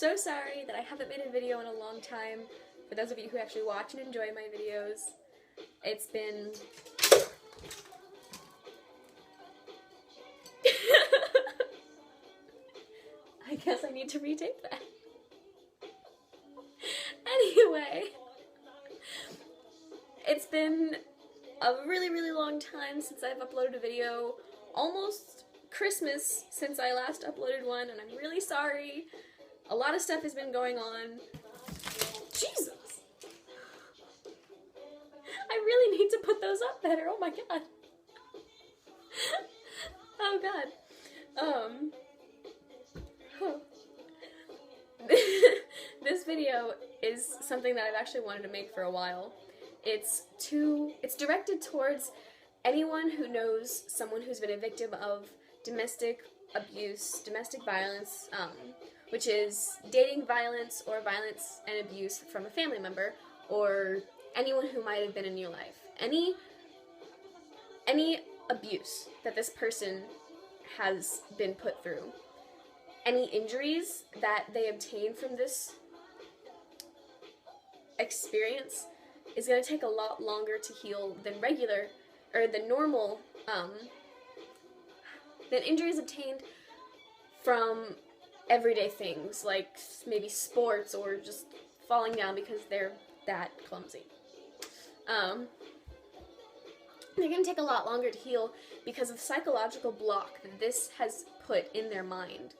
So sorry that I haven't made a video in a long time. For those of you who actually watch and enjoy my videos, it's been... I guess I need to retape that. Anyway, it's been a really long time since I've uploaded a video. Almost Christmas since I last uploaded one, and I'm really sorry. A lot of stuff has been going on. Jesus! I really need to put those up better. Oh my god. Oh god. This video is something that I've actually wanted to make for a while. It's directed towards anyone who knows someone who's been a victim of domestic abuse, domestic violence, which is dating violence or violence and abuse from a family member, or anyone who might have been in your life. Any abuse that this person has been put through. Any injuries that they obtain from this experience is going to take a lot longer to heal than normal, than injuries obtained from everyday things, like maybe sports or just falling down because they're that clumsy. They're going to take a lot longer to heal because of the psychological block that this has put in their mind.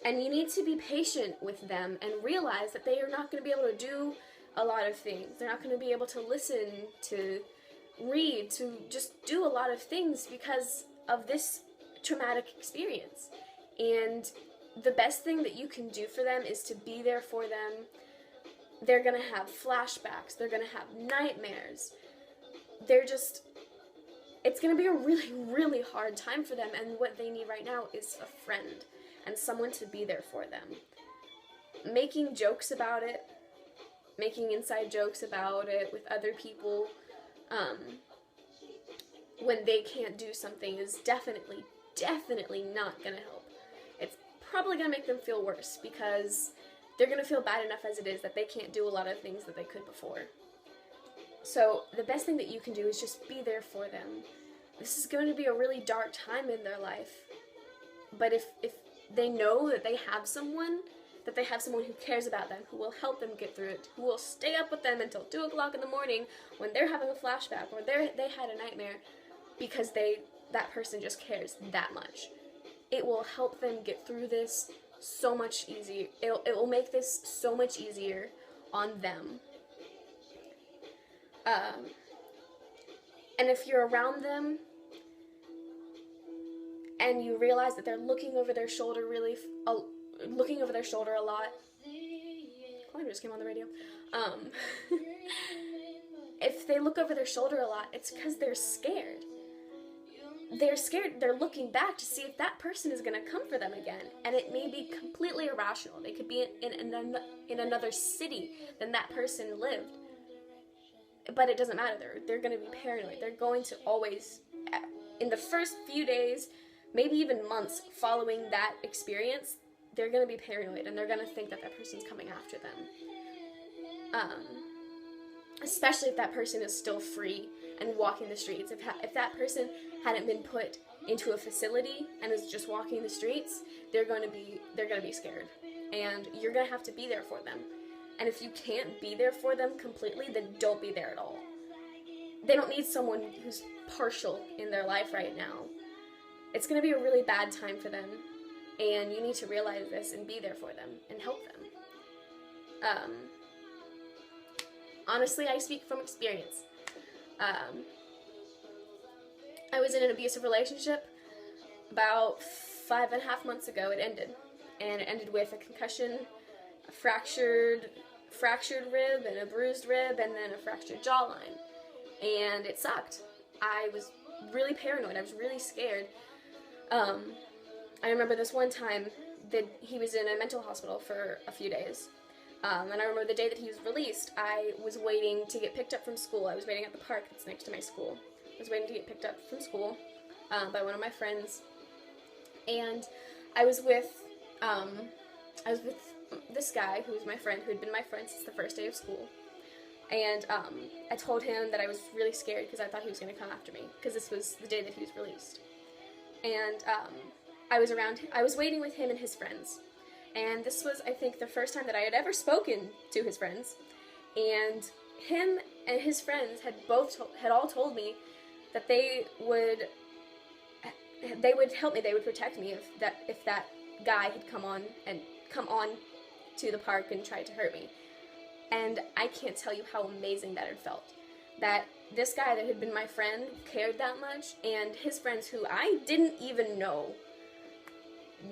And you need to be patient with them and realize that they are not going to be able to do a lot of things. They're not going to be able to listen, to read, to just do a lot of things because of this traumatic experience. And the best thing that you can do for them is to be there for them. They're going to have flashbacks. They're going to have nightmares. It's going to be a really hard time for them, and what they need right now is a friend and someone to be there for them. Making jokes about it, making inside jokes about it with other people, when they can't do something is definitely not going to help. It's probably going to make them feel worse because they're going to feel bad enough as it is that they can't do a lot of things that they could before. So the best thing that you can do is just be there for them. This is going to be a really dark time in their life. But if they know that they have someone who cares about them, who will help them get through it, who will stay up with them until 2 o'clock in the morning when they're having a flashback or they had a nightmare because that person just cares that much. It will help them get through this so much easier. It will make this so much easier on them. And if you're around them and you realize that they're looking over their shoulder a lot. Climb just came on the radio. If they look over their shoulder a lot, it's because they're scared. They're scared. They're looking back to see if that person is going to come for them again, and it may be completely irrational. They could be in another city than that person lived. But it doesn't matter. They're going to be paranoid. They're going to always, in the first few days, maybe even months following that experience, they're going to be paranoid, and they're going to think that person's coming after them. Especially if that person is still free and walking the streets. If that person hadn't been put into a facility and is just walking the streets, they're going to be scared, and you're going to have to be there for them. And if you can't be there for them completely, then don't be there at all. They don't need someone who's partial in their life right now. It's going to be a really bad time for them, and you need to realize this and be there for them and help them. Honestly, I speak from experience. I was in an abusive relationship about 5.5 months ago. It ended, and it ended with a concussion, a fractured rib, and a bruised rib, and then a fractured jawline. And it sucked. I was really paranoid. I was really scared. I remember this one time that he was in a mental hospital for a few days. And I remember the day that he was released, I was waiting to get picked up from school. I was waiting at the park that's next to my school. I was waiting to get picked up from school by one of my friends. And I was with I was with this guy who was my friend, who had been my friend since the first day of school. And I told him that I was really scared because I thought he was going to come after me, because this was the day that he was released. And I was waiting with him and his friends. And this was, I think, the first time that I had ever spoken to his friends. And him and his friends had all told me that they would help me, they would protect me if that guy had come on to the park and tried to hurt me. And I can't tell you how amazing that had felt. That this guy that had been my friend cared that much, and his friends, who I didn't even know,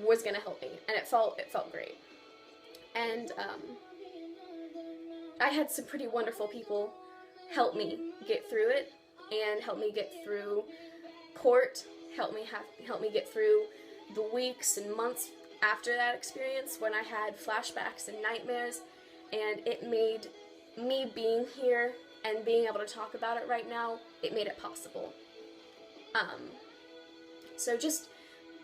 was gonna help me, and it felt great. And I had some pretty wonderful people help me get through it, and help me get through court, help me get through the weeks and months after that experience when I had flashbacks and nightmares, and it made me being here and being able to talk about it right now, it made it possible. So just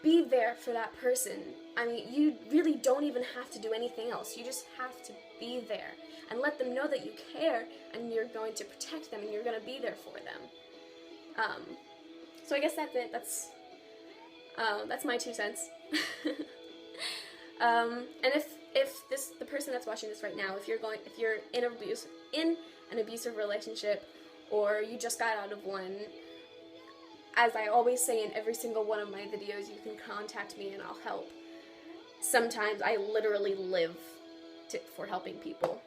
be there for that person. I mean, you really don't even have to do anything else. You just have to be there and let them know that you care and you're going to protect them and you're going to be there for them. So I guess that's it. That's my 2 cents. And if the person that's watching this right now, if you're in an abusive relationship, or you just got out of one, as I always say in every single one of my videos, you can contact me and I'll help. Sometimes I literally live for helping people.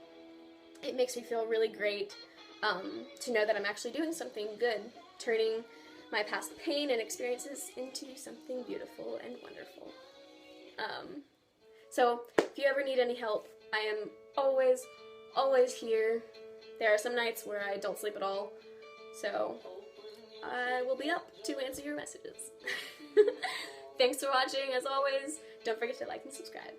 It makes me feel really great to know that I'm actually doing something good, turning my past pain and experiences into something beautiful and wonderful. So if you ever need any help, I am always here. There are some nights where I don't sleep at all, so I will be up to answer your messages. Thanks for watching, as always. Don't forget to like and subscribe.